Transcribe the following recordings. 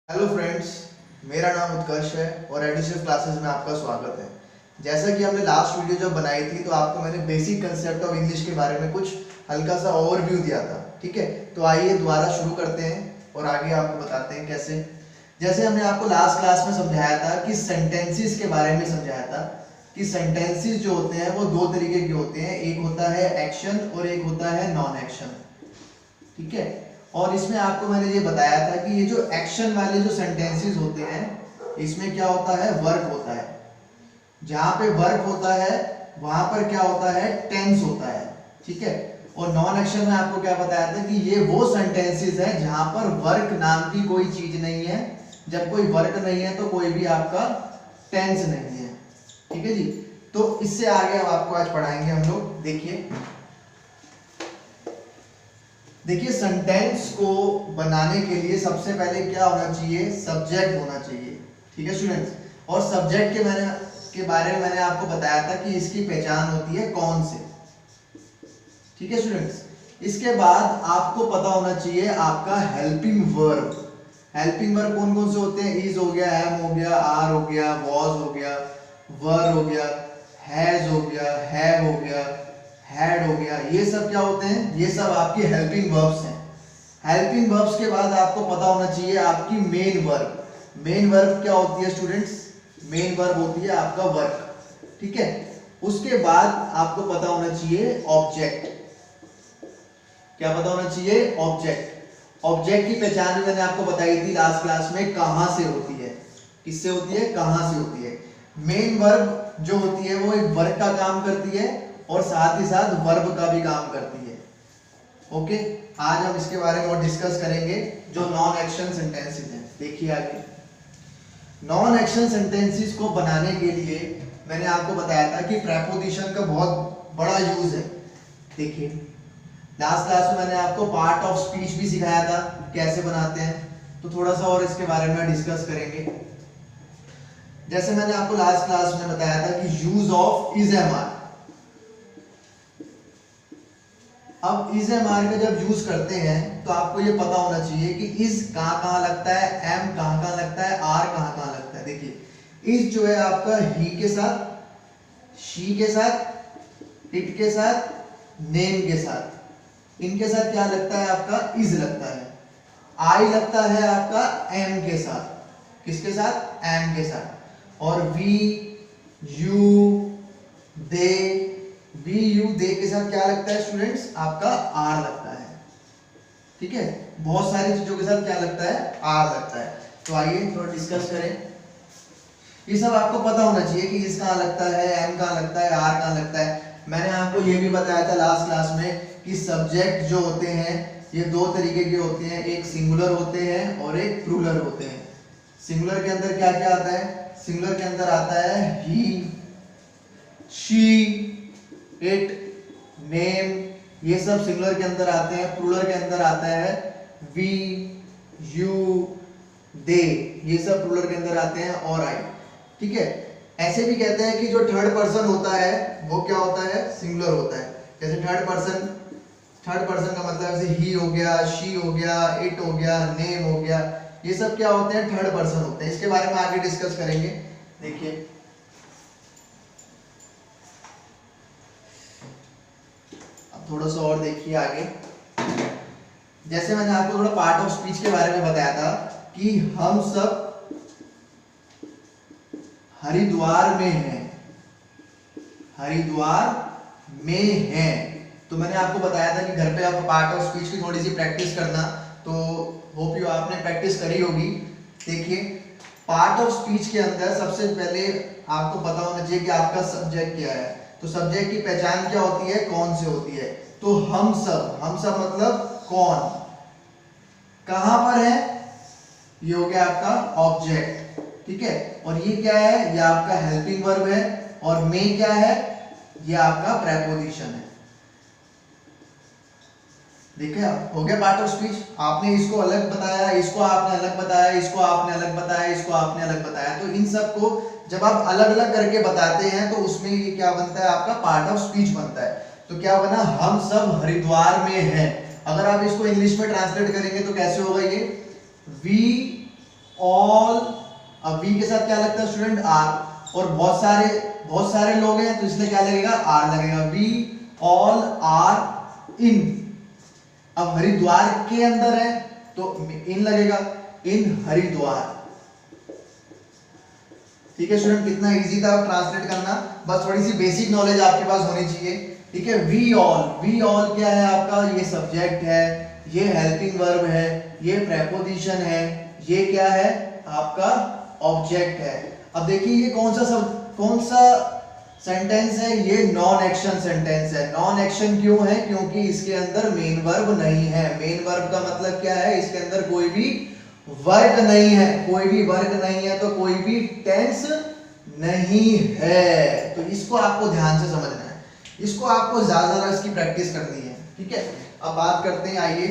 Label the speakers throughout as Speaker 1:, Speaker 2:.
Speaker 1: Hello friends, मेरा नाम उत्कर्ष है और एडिशिव क्लासेस में आपका स्वागत है। जैसा कि हमने लास्ट वीडियो जब बनाई थी तो आपको मैंने बेसिक कंसेप्ट ऑफ इंग्लिश के बारे में कुछ हल्का सा ओवरव्यू दिया था। ठीक है, तो आइए दोबारा शुरू करते हैं और आगे आपको बताते हैं कैसे। जैसे हमने आपको लास्ट क्लास में समझाया था कि सेंटेंसेस के बारे में समझाया था कि सेंटेंसेस जो होते हैं वो दो तरीके के होते हैं, एक होता है एक्शन और एक होता है नॉन एक्शन। ठीक है, और इसमें आपको मैंने ये बताया था कि ये जो एक्शन वाले जो सेंटेंसेस होते हैं इसमें क्या होता है, वर्क होता है। जहां पे वर्क होता है वहां पर क्या होता है, टेंस होता है। ठीक है, और नॉन एक्शन में आपको क्या बताया था कि ये वो सेंटेंसेस है जहां पर वर्क नाम की कोई चीज नहीं है। जब कोई वर्क नहीं है तो कोई भी आपका टेंस नहीं है। ठीक है जी, तो इससे आगे अब आपको आज पढ़ाएंगे हम लोग। देखिए सेंटेंस को बनाने के लिए सबसे पहले क्या होना चाहिए, सब्जेक्ट होना चाहिए। ठीक है स्टूडेंट्स, और सब्जेक्ट के बारे में मैंने आपको बताया था कि इसकी पहचान होती है कौन से। ठीक है स्टूडेंट्स, इसके बाद आपको पता होना चाहिए आपका हेल्पिंग वर्ब। हेल्पिंग वर्ब कौन कौन से होते हैं, इज हो गया, एम हो गया, आर हो गया, वॉज हो गया, वर हो गया, हैज हो गया, हैव हो गया, हैड हो गया। ये सब क्या होते हैं, ये सब आपके हेल्पिंग वर्ब्स हैं। हेल्पिंग वर्ब्स के बाद आपको पता होना चाहिए आपकी मेन वर्ब। मेन वर्ब क्या होती है स्टूडेंट्स, मेन वर्ब होती है आपका वर्क। ठीक है, उसके बाद आपको पता होना चाहिए ऑब्जेक्ट। क्या पता होना चाहिए, ऑब्जेक्ट। ऑब्जेक्ट की पहचान भी मैंने आपको बताई थी लास्ट क्लास में, कहां से होती है, किससे होती है, कहां से होती है। मेन वर्ब जो होती है वो एक वर्क का काम करती है और साथ ही साथ वर्ब का भी काम करती है। ओके, आज हम इसके बारे में और डिस्कस करेंगे जो नॉन एक्शन सेंटेंसेस हैं। देखिए आगे, नॉन एक्शन सेंटेंसेस को बनाने के लिए मैंने आपको बताया था कि प्रेपोजिशन का बहुत बड़ा यूज है। देखिए लास्ट क्लास में मैंने आपको पार्ट ऑफ स्पीच भी सिखाया था कैसे बनाते हैं, तो थोड़ा सा और इसके बारे में डिस्कस करेंगे। जैसे मैंने आपको लास्ट क्लास में बताया था कि use of is am are. अब इज एम आर का जब यूज करते हैं तो आपको ये पता होना चाहिए कि इज कहां कहां लगता है, एम कहां कहां लगता है, आर कहां कहां लगता है। देखिए इज जो है आपका ही के साथ, शी के साथ, इट के साथ, नेम के साथ, इनके साथ क्या लगता है आपका, इज लगता है। आई लगता है आपका एम के साथ, किसके साथ, एम के साथ। और we, you, they, we you they के साथ क्या लगता है स्टूडेंट्स, आपका आर लगता है। ठीक है, बहुत सारी चीजों के साथ क्या लगता है, आर लगता है। तो आइए थोड़ा डिस्कस करें। ये सब आपको पता होना चाहिए कि इस कहां लगता है, एम कहां लगता है, आर कहां लगता है। मैंने आपको ये भी बताया था लास्ट क्लास में कि सब्जेक्ट जो होते हैं ये दो तरीके के होते हैं, एक सिंगुलर होते हैं और एक प्लूरल होते हैं। सिंगुलर के अंदर क्या क्या आता है, सिंगुलर के अंदर आता है ही, शी, इट, नेम, ये सब सिंगुलर के अंदर आते हैं। प्लूरल के अंदर आता है वी, यू, दे, ये सब प्लूरल के अंदर आते हैं, और आई। ठीक है, ऐसे भी कहते हैं कि जो थर्ड पर्सन होता है वो क्या होता है, सिंगुलर होता है। जैसे थर्ड पर्सन का मतलब जैसे ही हो गया, शी हो गया, इट हो गया, नेम हो गया, ये सब क्या होते हैं, थर्ड पर्सन होते हैं। इसके बारे में आगे डिस्कस करेंगे। देखिए अब थोड़ा सा और देखिए आगे। जैसे मैंने आपको थोड़ा पार्ट ऑफ स्पीच के बारे में बताया था कि हम सब हरिद्वार में हैं, हरिद्वार में हैं। तो मैंने आपको बताया था कि घर पे आप पार्ट ऑफ स्पीच की थोड़ी सी प्रैक्टिस करना, तो होप यू आपने प्रैक्टिस करी होगी। देखिए पार्ट ऑफ स्पीच के अंदर सबसे पहले आपको पता होना चाहिए कि आपका सब्जेक्ट क्या है। तो सब्जेक्ट की पहचान क्या होती है, कौन से होती है, तो हम सब मतलब कौन, कहां पर है, ये हो गया आपका ऑब्जेक्ट। ठीक है, और ये क्या है, ये आपका हेल्पिंग वर्ब है, और में क्या है, ये आपका प्रेपोजिशन है। देखिए हो गया पार्ट ऑफ स्पीच। आपने इसको अलग बताया, इसको आपने अलग बताया, इसको आपने अलग बताया, इसको आपने अलग बताया। तो इन सब को जब आप अलग अलग करके बताते हैं तो उसमें ये क्या बनता है, आपका पार्ट ऑफ स्पीच बनता है। तो क्या बना, हम सब हरिद्वार में हैं। अगर आप इसको इंग्लिश में ट्रांसलेट करेंगे तो कैसे होगा ये, वी ऑल, अब वी के साथ क्या लगता है स्टूडेंट, आर, और बहुत सारे लोग हैं तो इसलिए क्या लगेगा, आर लगेगा, वी ऑल आर इन। अब हरिद्वार के अंदर है तो इन लगेगा, इन हरिद्वार। ठीक है स्टूडेंट, कितना इजी था ट्रांसलेट करना, बस थोड़ी सी बेसिक नॉलेज आपके पास होनी चाहिए। ठीक है, वी ऑल क्या है आपका, ये सब्जेक्ट है, ये हेल्पिंग वर्ब है, ये प्रेपोजिशन है, ये क्या है आपका ऑब्जेक्ट है। अब देखिए ये कौन सा सेंटेंस है, ये नॉन एक्शन सेंटेंस है। नॉन एक्शन क्यों है, क्योंकि इसके अंदर मेन वर्ब नहीं है। मेन वर्ब का मतलब क्या है, इसके अंदर कोई भी वर्ग नहीं है, कोई भी वर्ग नहीं है तो कोई भी टेंस नहीं है। तो इसको आपको ध्यान से समझना है, इसको आपको ज्यादा इसकी प्रैक्टिस करनी है। ठीक है, अब बात करते हैं, आइए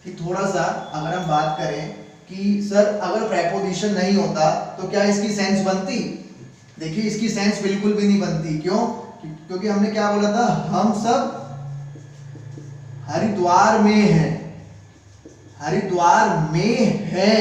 Speaker 1: कि थोड़ा सा अगर हम बात करें कि सर अगर प्रेपोजिशन नहीं होता तो क्या इसकी सेंस बनती। देखिए इसकी सेंस बिल्कुल भी नहीं बनती। क्यों, क्योंकि हमने क्या बोला था, हम सब हरिद्वार में हैं, हरिद्वार में है,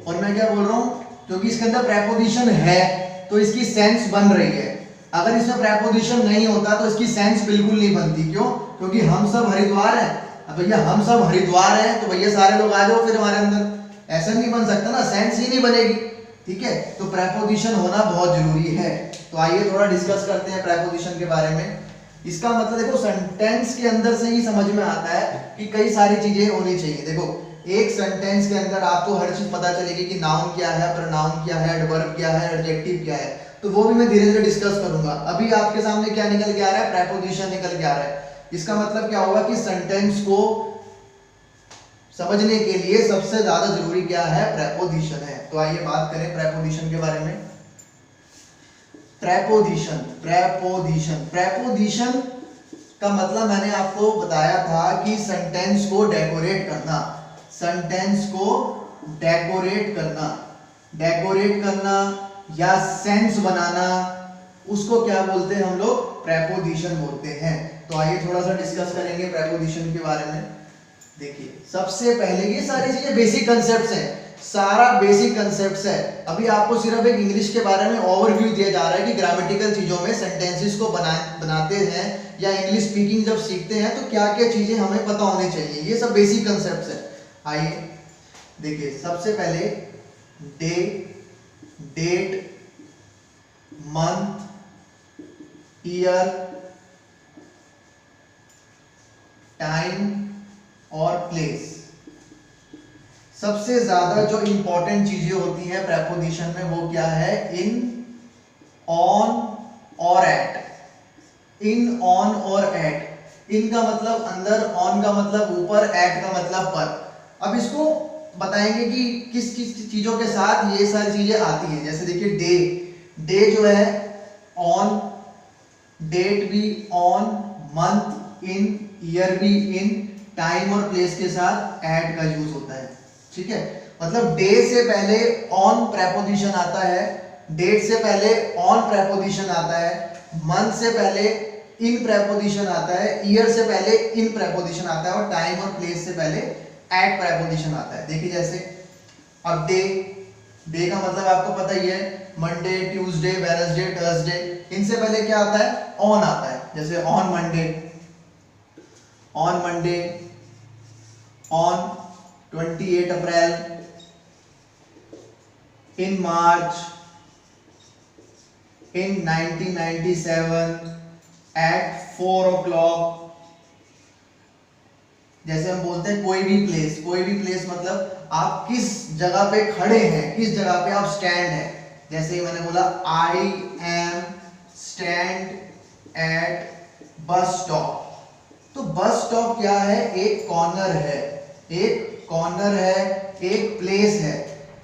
Speaker 1: और मैं क्या बोल रहा हूं, क्योंकि इसके अंदर प्रेपोजिशन है तो इसकी सेंस बन रही है। अगर इसमें प्रेपोजिशन नहीं होता तो इसकी सेंस बिल्कुल नहीं बनती। क्यों, क्योंकि हम सब हरिद्वार हैं। अब भैया हम सब हरिद्वार हैं तो भैया सारे लोग आ जाओ फिर हमारे अंदर, ऐसा नहीं बन सकता ना, सेंस ही नहीं बनेगी। ठीक है, तो प्रेपोजिशन होना बहुत जरूरी है। तो आइए थोड़ा डिस्कस करते हैं प्रेपोजिशन के बारे में। इसका मतलब देखो सेंटेंस के अंदर से ही समझ में आता है कि कई सारी चीजें होनी चाहिए। देखो एक सेंटेंस के अंदर आपको हर चीज पता चलेगी कि नाउन क्या है, प्रोनाउन क्या है, एडवर्ब क्या है, एडजेक्टिव क्या है, तो वो भी मैं धीरे धीरे डिस्कस करूंगा। अभी आपके सामने क्या निकल के आ रहा है, प्रेपोजिशन निकल के आ रहा है। इसका मतलब क्या होगा कि सेंटेंस को समझने के लिए सबसे ज्यादा जरूरी क्या है, प्रेपोजिशन है। तो आइए बात करें प्रेपोजिशन के बारे में। प्रेपोजिशन का मतलब मैंने आपको बताया था कि सेंटेंस को डेकोरेट करना, सेंटेंस को डेकोरेट करना या सेंस बनाना, उसको क्या बोलते हैं हम लोग, प्रेपोजिशन बोलते हैं। तो आइए थोड़ा सा डिस्कस करेंगे प्रेपोजिशन के बारे में। देखिए सबसे पहले ये सारी चीजें बेसिक कंसेप्ट्स हैं, सारा बेसिक कंसेप्ट्स है। अभी आपको सिर्फ एक इंग्लिश के बारे में ओवरव्यू दिया जा रहा है कि ग्रामेटिकल चीजों में सेंटेंसेस को बनाते हैं या इंग्लिश स्पीकिंग जब सीखते हैं तो क्या क्या चीजें हमें पता होनी चाहिए, ये सब बेसिक कंसेप्ट्स है। आइए देखिए सबसे पहले day, date, month, year, time और प्लेस। सबसे ज्यादा जो इंपॉर्टेंट चीजें होती हैं प्रेपोजिशन में वो क्या है, इन, ऑन और एट। इन, ऑन और एट। इन का मतलब अंदर, ऑन का मतलब ऊपर, एट का मतलब पर। अब इसको बताएंगे कि किस किस चीजों के साथ ये सारी चीजें आती हैं। जैसे देखिए डे, डे जो है ऑन, डेट भी ऑन, मंथ इन, ईयर भी इन, टाइम और प्लेस के साथ एट का यूज होता है। ठीक है, मतलब डे से पहले ऑन प्रेपोजिशन आता है, डेट से पहले ऑन प्रेपोजिशन आता है, मंथ से पहले इन प्रेपोजिशन आता है, ईयर से पहले इन प्रेपोजिशन आता है और टाइम और प्लेस से पहले एट प्रेपोजिशन आता है। देखिए जैसे अब डे, डे का मतलब आपको पता ही है, मंडे, ट्यूसडे, वेडनेसडे, थर्सडे। इनसे पहले क्या आता है, ऑन आता है। जैसे on Monday, on 28 April, in March, in 1997 at 4 o'clock। जैसे हम बोलते हैं कोई भी प्लेस, कोई भी प्लेस मतलब आप किस जगह पे खड़े हैं, किस जगह पे आप स्टैंड हैं। जैसे ही मैंने बोला I am stand at bus stop, तो बस स्टॉप क्या है, एक कॉर्नर है, एक कॉर्नर है, एक प्लेस है।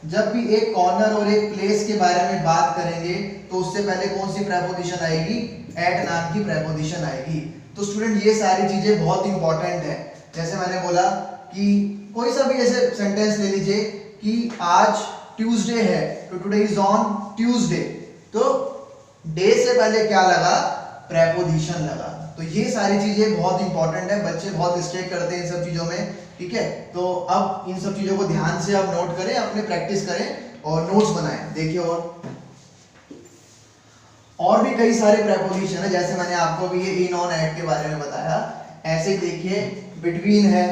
Speaker 1: जब भी एक कॉर्नर और एक प्लेस के बारे में बात करेंगे तो उससे पहले कौन सी प्रेपोजिशन आएगी, एट नाम की प्रेपोजिशन आएगी। तो स्टूडेंट ये सारी चीजें बहुत इंपॉर्टेंट है। जैसे मैंने बोला कि कोई सा भी ऐसे सेंटेंस ले लीजिए कि आज ट्यूसडे है तो टुडे इज ऑन ट्यूसडे, तो डे से पहले क्या लगा, प्रेपोजिशन लगा। तो ये सारी चीजें बहुत इंपॉर्टेंट है, बच्चे बहुत मिस्टेक करते हैं इन सब चीजों में, ठीक है। तो अब इन सब चीजों को ध्यान से आप नोट करें, अपने प्रैक्टिस करें और नोट्स बनाएं। देखिए और भी कई सारे प्रेपोजिशन है, जैसे मैंने आपको भी ये इन ऑन एट के बारे में बताया, ऐसे ही देखिए बिटवीन है।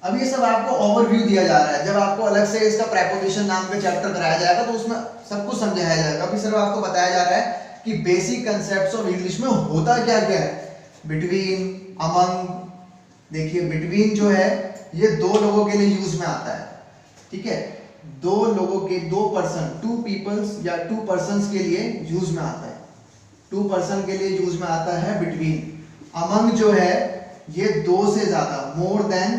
Speaker 1: अब ये सब आपको ओवरव्यू दिया जा रहा है, जब आपको अलग से इसका प्रेपोजिशन नाम का चैप्टर कराया जाएगा तो उसमें सब कुछ समझाया जाएगा। अभी सिर्फ आपको बताया जा रहा है कि बेसिक कंसेप्ट्स ऑफ इंग्लिश में होता क्या क्या है। बिटवीन, अमंग, देखिए बिटवीन जो है ये दो लोगों के लिए यूज में आता है, ठीक है। दो लोगों के, दो पर्सन, टू पीपल्स या टू पर्संस के लिए यूज में आता है, टू पर्सन के लिए यूज में आता है बिटवीन। अमंग जो है ये दो से ज्यादा, मोर देन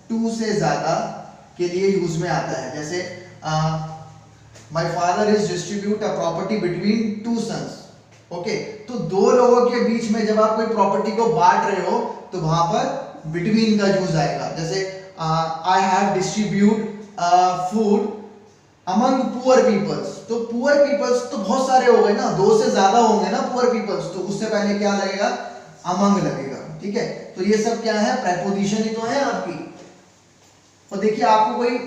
Speaker 1: टू से ज्यादा के लिए यूज में आता है। जैसे my father is distribute a property between two sons, okay. तो दो लोगों के बीच में जब आप कोई प्रॉपर्टी को बांट रहे हो तो वहां पर बिटवीन का यूज आएगा। जैसे I have distribute food among poor peoples, तो पुअर पीपल्स तो बहुत सारे हो गए ना, दो से ज्यादा होंगे ना पुअर पीपल्स, तो उससे पहले क्या लगेगा, अमंग लगेगा, ठीक है। तो ये सब क्या है, प्रेपोजिशन ही तो है आपकी। और देखिए आपको कोई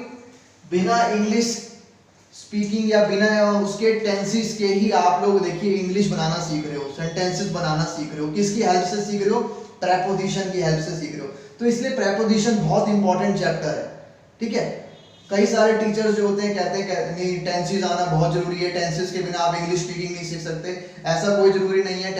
Speaker 1: बिना इंग्लिश स्पीकिंग या बिना उसके टेंसेस के ही आप लोग देखिए इंग्लिश बनाना सीख रहे हो, सेंटेंसेस बनाना सीख रहे हो, किसकी हेल्प से सीख रहे हो, प्रेपोजिशन की हेल्प से सीख रहे हो। तो इसलिए प्रेपोजिशन बहुत इंपॉर्टेंट चैप्टर है, ठीक है। कई सारे टीचर्स जो होते हैं कहते हैं नहीं टेंसेस आना बहुत जरूरी है, टेंसेस के बिना आप इंग्लिश स्पीकिंग नहीं सीख सकते। ऐसा कोई जरूरी नहीं है,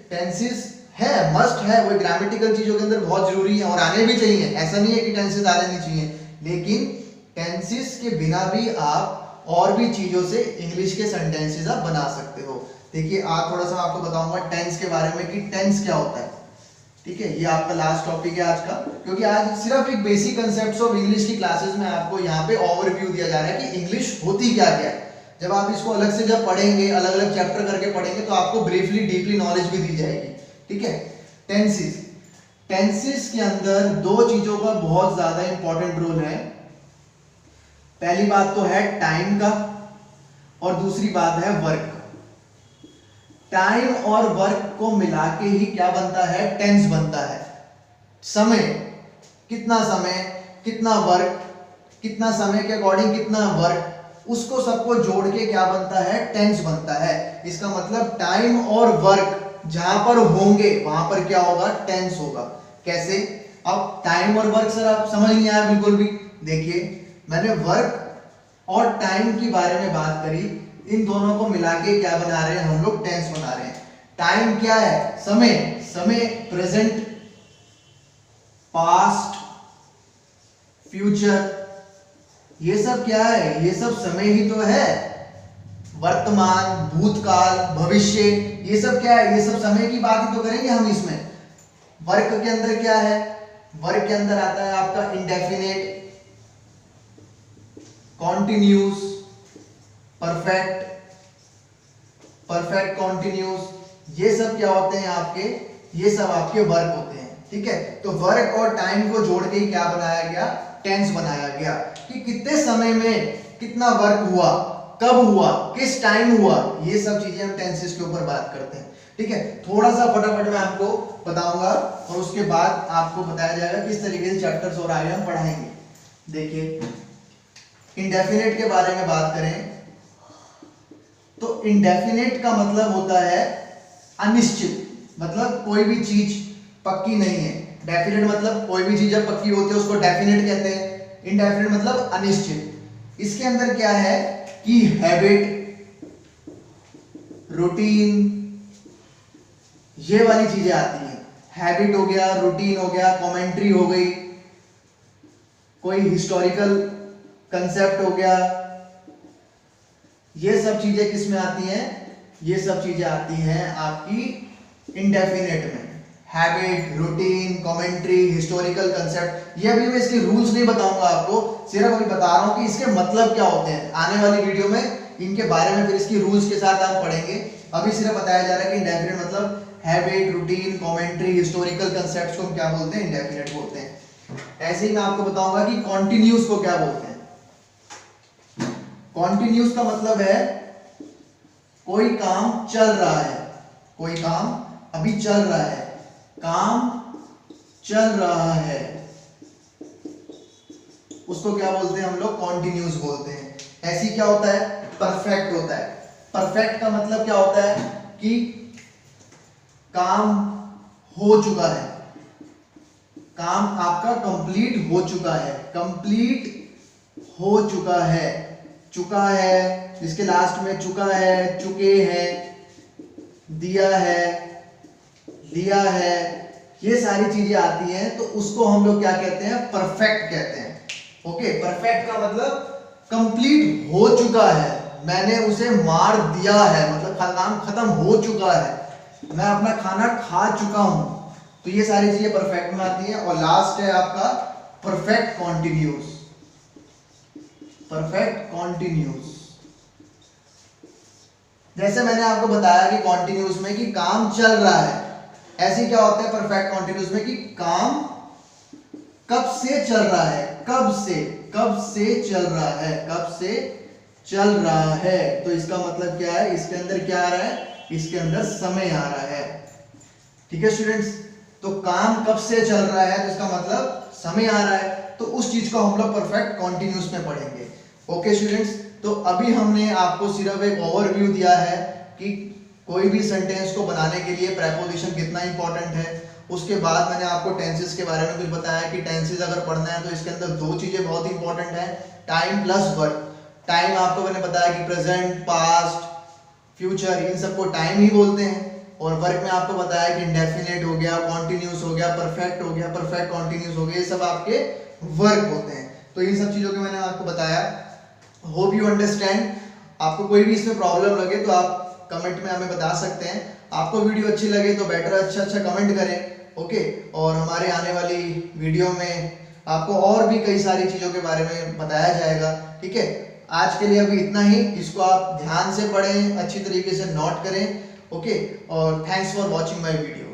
Speaker 1: टेंसेस है, मस्ट है, वो ग्रामेटिकल चीजों के अंदर बहुत जरूरी है और आने भी चाहिए। ऐसा नहीं है कि टेंसेस आने नहीं चाहिए, लेकिन टेंसेस के बिना भी आप और भी चीजों से इंग्लिश के सेंटेंसेस आप बना सकते हो। देखिए आज थोड़ा सा आपको बताऊंगा टेंस के बारे में कि टेंस क्या होता है, ठीक है। ये आपका लास्ट टॉपिक है आज का, क्योंकि आज सिर्फ एक बेसिक कंसेप्ट्स ऑफ इंग्लिश की क्लासेस में आपको यहाँ पे ओवरव्यू दिया जा रहा है कि इंग्लिश होती क्या क्या है। जब आप इसको अलग से जब पढ़ेंगे, अलग अलग चैप्टर करके पढ़ेंगे तो आपको ब्रीफली डीपली नॉलेज भी दी जाएगी, ठीक है। टेंसेस, टेंसेस के अंदर दो चीजों का बहुत ज्यादा इंपॉर्टेंट रोल है। पहली बात तो है टाइम का और दूसरी बात है वर्क का। टाइम और वर्क को मिला के ही क्या बनता है, टेंस बनता है। समय, कितना समय, कितना वर्क, कितना समय के अकॉर्डिंग कितना वर्क, उसको सबको जोड़ के क्या बनता है, टेंस बनता है। इसका मतलब टाइम और वर्क जहां पर होंगे वहां पर क्या होगा, टेंस होगा। कैसे, अब टाइम और वर्क सर आप समझ नहीं आया बिल्कुल भी। देखिए मैंने वर्क और टाइम के बारे में बात करी, इन दोनों को मिला के क्या बना रहे हैं हम लोग, टेंस बना रहे हैं। टाइम क्या है, समय, समय प्रेजेंट, पास्ट, फ्यूचर, ये सब क्या है, ये सब समय ही तो है। वर्तमान, भूतकाल, भविष्य, ये सब क्या है, ये सब समय की बात ही तो करेंगे हम इसमें। वर्क के अंदर क्या है, वर्क के अंदर आता है आपका indefinite, continuous, perfect, perfect continuous, ये सब क्या होते हैं आपके, ये सब आपके वर्क होते हैं, ठीक है। तो वर्क और टाइम को जोड़ के ही क्या बनाया गया, टेंस बनाया गया कि कितने समय में कितना वर्क हुआ, कब हुआ, किस टाइम हुआ, ये सब चीजें हम टेंसेस के ऊपर बात करते हैं, ठीक है। थोड़ा सा फटाफट मैं आपको बताऊंगा और उसके बाद आपको बताया जाएगा किस तरीके से चैप्टर्स और आगे हम पढ़ाएंगे। देखिए इंडेफिनेट के बारे में बात करें तो इंडेफिनेट का मतलब होता है अनिश्चित, मतलब कोई भी चीज पक्की नहीं है। डेफिनेट मतलब कोई भी चीज जब पक्की होती है उसको डेफिनेट कहते हैं, इनडेफिनेट मतलब अनिश्चित। इसके अंदर क्या है कि हैबिट, रूटीन, ये वाली चीजें आती हैं। हैबिट हो गया, रूटीन हो गया, कमेंट्री हो गई, कोई हिस्टोरिकल कंसेप्ट हो गया, ये सब चीजें किस में आती हैं, ये सब चीजें आती हैं आपकी इंडेफिनेट में। Habit, routine, commentary, historical concept, ये अभी मैं इसके रूल्स नहीं बताऊंगा आपको, सिर्फ अभी बता रहा हूं कि इसके मतलब क्या होते हैं। आने वाली वीडियो में इनके बारे में फिर इसकी रूल्स के साथ हम पढ़ेंगे। अभी सिर्फ बताया जा रहा है कि इंडेफिनेट मतलब habit, routine, commentary, historical concepts को हम क्या बोलते हैं, इंडेफिनेट बोलते हैं। ऐसे ही मैं आपको बताऊंगा कि कॉन्टिन्यूस को क्या बोलते हैं। कॉन्टिन्यूस का मतलब है कोई काम चल रहा है, कोई काम अभी चल रहा है, काम चल रहा है, उसको क्या बोलते हैं हम लोग, कॉन्टिन्यूस बोलते हैं। ऐसी क्या होता है, परफेक्ट होता है। परफेक्ट का मतलब क्या होता है कि काम हो चुका है, काम आपका कंप्लीट हो चुका है, कंप्लीट हो चुका है, चुका है जिसके लास्ट में चुका है, चुके हैं, दिया है, लिया है, ये सारी चीजें आती हैं तो उसको हम लोग क्या कहते हैं, परफेक्ट कहते हैं। ओके, परफेक्ट का मतलब कंप्लीट हो चुका है, मैंने उसे मार दिया है, मतलब काम खत्म हो चुका है, मैं अपना खाना खा चुका हूं, तो ये सारी चीजें परफेक्ट में आती हैं। और लास्ट है आपका परफेक्ट कॉन्टिन्यूस। परफेक्ट कॉन्टिन्यूस, जैसे मैंने आपको बताया कि कॉन्टिन्यूस में कि काम चल रहा है, ऐसे क्या होता है परफेक्ट कॉन्टिन्यूस में कि काम कब से चल रहा है, कब से चल रहा है, कब से चल रहा है, तो इसका मतलब क्या है, इसके अंदर क्या आ रहा है, इसके अंदर समय आ रहा है। ठीक है स्टूडेंट्स, तो काम कब से चल रहा है तो इसका मतलब समय आ रहा है, तो उस चीज को हम लोग परफेक्ट कॉन्टिन्यूस में पढ़ेंगे। ओके स्टूडेंट्स, तो अभी हमने आपको सिर्फ एक ओवरव्यू दिया है कि कोई भी सेंटेंस को बनाने के लिए प्रेपोजिशन कितना इंपॉर्टेंट है। उसके बाद मैंने आपको टेंसेस के बारे में कुछ बताया कि टेंसेस अगर पढ़ना है तो इसके अंदर दो चीजें बहुत इंपॉर्टेंट है, टाइम प्लस वर्क। टाइम आपको मैंने बताया कि प्रेजेंट, पास्ट, फ्यूचर, इन सबको टाइम ही बोलते हैं। और वर्क में आपको बताया कि इंडेफिनेट हो गया, कॉन्टिन्यूस हो गया, परफेक्ट हो गया, परफेक्ट कॉन्टिन्यूस हो गया, ये सब आपके वर्क होते हैं। तो इन सब चीजों के मैंने आपको बताया, होप यू अंडरस्टैंड। आपको कोई भी इसमें प्रॉब्लम लगे तो आप कमेंट में हमें बता सकते हैं। आपको वीडियो अच्छी लगे तो बेटर अच्छा कमेंट करें। ओके, और हमारे आने वाली वीडियो में आपको और भी कई सारी चीजों के बारे में बताया जाएगा। ठीक है, आज के लिए अभी इतना ही, इसको आप ध्यान से पढ़ें, अच्छी तरीके से नोट करें। ओके, और thanks for watching my video.